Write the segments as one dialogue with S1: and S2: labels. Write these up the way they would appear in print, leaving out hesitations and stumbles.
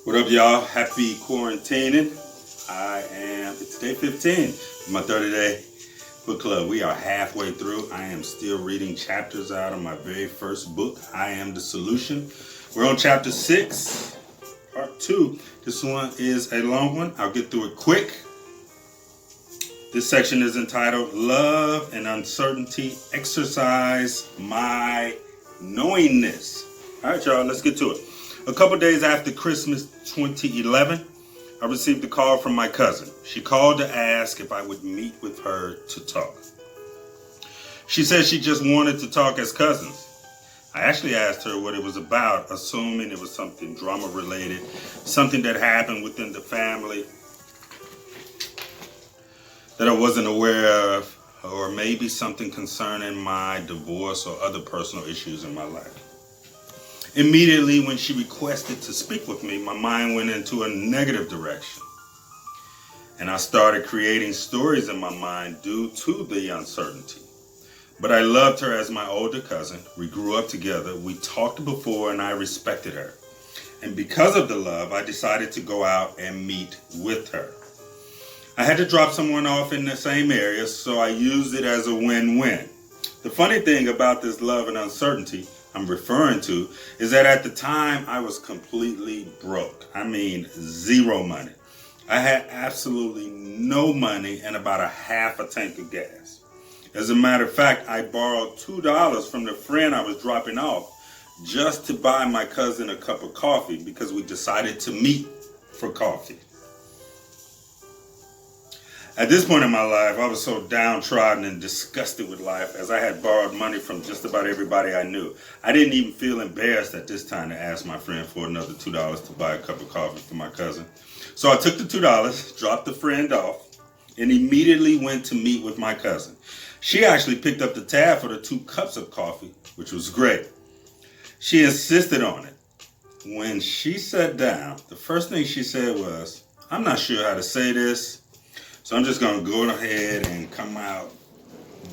S1: What up, y'all? Happy quarantining. It's day 15 of my 30-day book club. We are halfway through. I am still reading chapters out of my very first book, I Am the Solution. We're on chapter 6, part 2. This one is a long one. I'll get through it quick. This section is entitled Love and Uncertainty Exercise My Knowingness. All right, y'all, let's get to it. A couple days after Christmas 2011, I received a call from my cousin. She called to ask if I would meet with her to talk. She said she just wanted to talk as cousins. I actually asked her what it was about, assuming it was something drama related, something that happened within the family that I wasn't aware of, or maybe something concerning my divorce or other personal issues in my life. Immediately when she requested to speak with me, my mind went into a negative direction. And I started creating stories in my mind due to the uncertainty. But I loved her as my older cousin. We grew up together. We talked before and I respected her. And because of the love, I decided to go out and meet with her. I had to drop someone off in the same area, so I used it as a win-win. The funny thing about this love and uncertainty I'm referring to is that at the time I was completely broke. I mean, zero money. I had absolutely no money and about a half a tank of gas. As a matter of fact, I borrowed $2 from the friend I was dropping off just to buy my cousin a cup of coffee because we decided to meet for coffee. At this point in my life, I was so downtrodden and disgusted with life as I had borrowed money from just about everybody I knew. I didn't even feel embarrassed at this time to ask my friend for another $2 to buy a cup of coffee for my cousin. So I took the $2, dropped the friend off, and immediately went to meet with my cousin. She actually picked up the tab for the 2 cups of coffee, which was great. She insisted on it. When she sat down, the first thing she said was, "I'm not sure how to say this, so I'm just going to go ahead and come out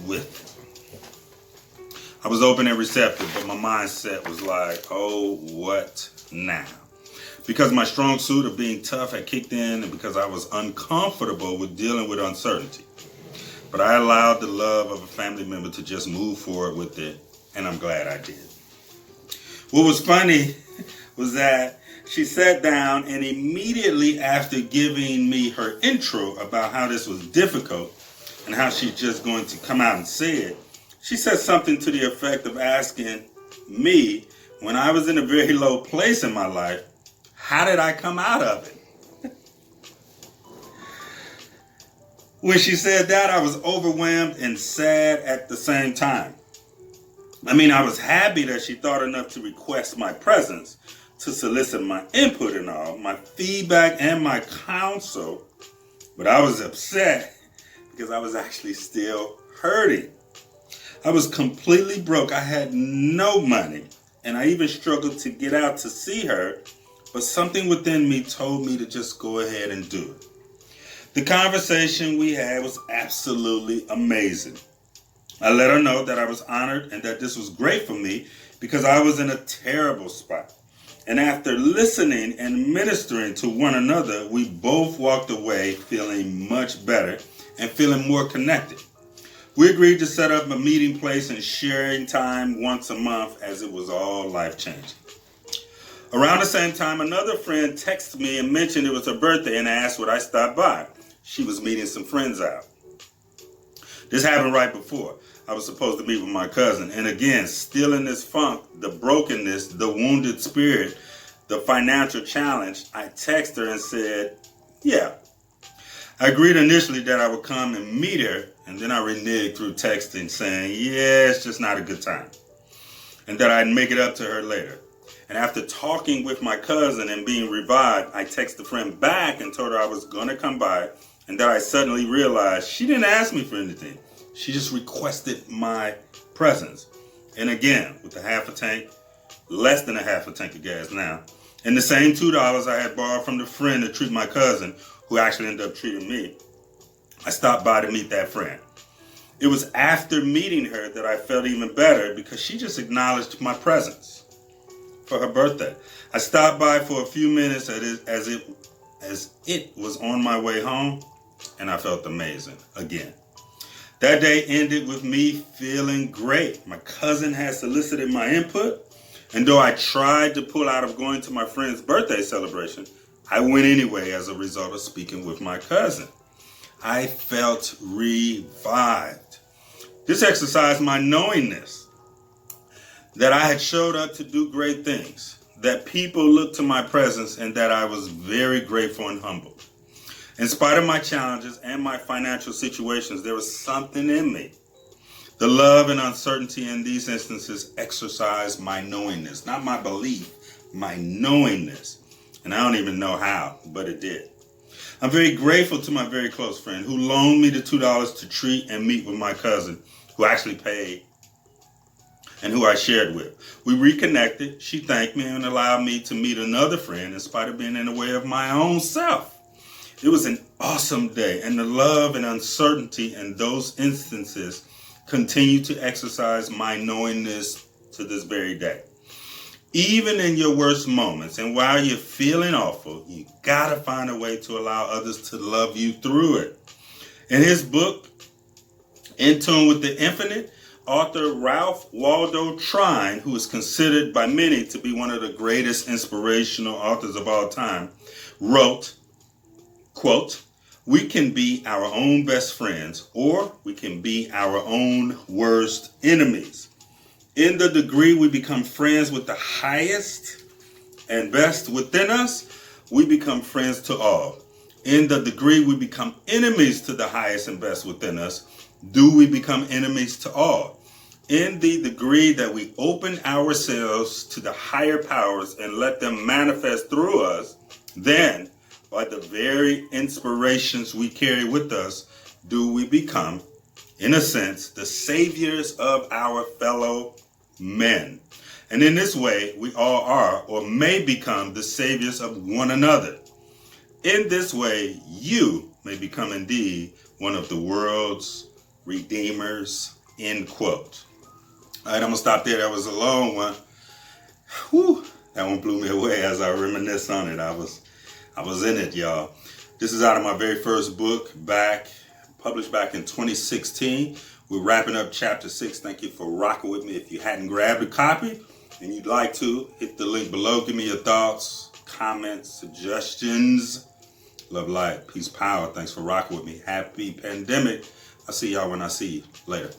S1: with it." I was open and receptive, but my mindset was like, oh, what now? Because my strong suit of being tough had kicked in and because I was uncomfortable with dealing with uncertainty. But I allowed the love of a family member to just move forward with it, and I'm glad I did. What was funny was that she sat down and immediately after giving me her intro about how this was difficult and how she's just going to come out and say it, she said something to the effect of asking me, when I was in a very low place in my life, how did I come out of it? When she said that, I was overwhelmed and sad at the same time. I mean, I was happy that she thought enough to request my presence, to solicit my input and all, my feedback and my counsel, but I was upset because I was actually still hurting. I was completely broke. I had no money, and I even struggled to get out to see her, but something within me told me to just go ahead and do it. The conversation we had was absolutely amazing. I let her know that I was honored and that this was great for me because I was in a terrible spot. And after listening and ministering to one another, we both walked away feeling much better and feeling more connected. We agreed to set up a meeting place and sharing time once a month as it was all life-changing. Around the same time, another friend texted me and mentioned it was her birthday and asked would I stop by. She was meeting some friends out. This happened right before I was supposed to meet with my cousin. And again, still in this funk, the brokenness, the wounded spirit, the financial challenge, I texted her and said, yeah. I agreed initially that I would come and meet her, and then I reneged through texting saying, yeah, it's just not a good time, and that I'd make it up to her later. And after talking with my cousin and being revived, I texted the friend back and told her I was going to come by, and that I suddenly realized she didn't ask me for anything. She just requested my presence. And again, with a half a tank, less than a half a tank of gas now, and the same $2 I had borrowed from the friend to treat my cousin, who actually ended up treating me, I stopped by to meet that friend. It was after meeting her that I felt even better because she just acknowledged my presence. for her birthday. I stopped by for a few minutes as it was on my way home, and I felt amazing again. That day ended with me feeling great. My cousin had solicited my input, and though I tried to pull out of going to my friend's birthday celebration, I went anyway as a result of speaking with my cousin. I felt revived. This exercised my knowingness that I had showed up to do great things, that people looked to my presence, and that I was very grateful and humbled. In spite of my challenges and my financial situations, there was something in me. The love and uncertainty in these instances exercised my knowingness, not my belief, my knowingness. And I don't even know how, but it did. I'm very grateful to my very close friend who loaned me the $2 to treat and meet with my cousin, who actually paid and who I shared with. We reconnected. She thanked me and allowed me to meet another friend in spite of being in the way of my own self. It was an awesome day, and the love and uncertainty in those instances continue to exercise my knowingness to this very day. Even in your worst moments and while you're feeling awful, you gotta find a way to allow others to love you through it. In his book, In Tune with the Infinite, author Ralph Waldo Trine, who is considered by many to be one of the greatest inspirational authors of all time, wrote, quote, "We can be our own best friends, or we can be our own worst enemies. In the degree we become friends with the highest and best within us, we become friends to all. In the degree we become enemies to the highest and best within us, do we become enemies to all. In the degree that we open ourselves to the higher powers and let them manifest through us, then, by the very inspirations we carry with us, do we become, in a sense, the saviors of our fellow men. And in this way, we all are or may become the saviors of one another. In this way, you may become indeed one of the world's redeemers," end quote. All right, I'm going to stop there. That was a long one. Whew, that one blew me away as I reminisce on it. I was in it, y'all. This is out of my very first book, published back in 2016. We're wrapping up chapter 6. Thank you for rocking with me. If you hadn't grabbed a copy and you'd like to, hit the link below. Give me your thoughts, comments, suggestions. Love, light, peace, power. Thanks for rocking with me. Happy pandemic. I'll see y'all when I see you. Later.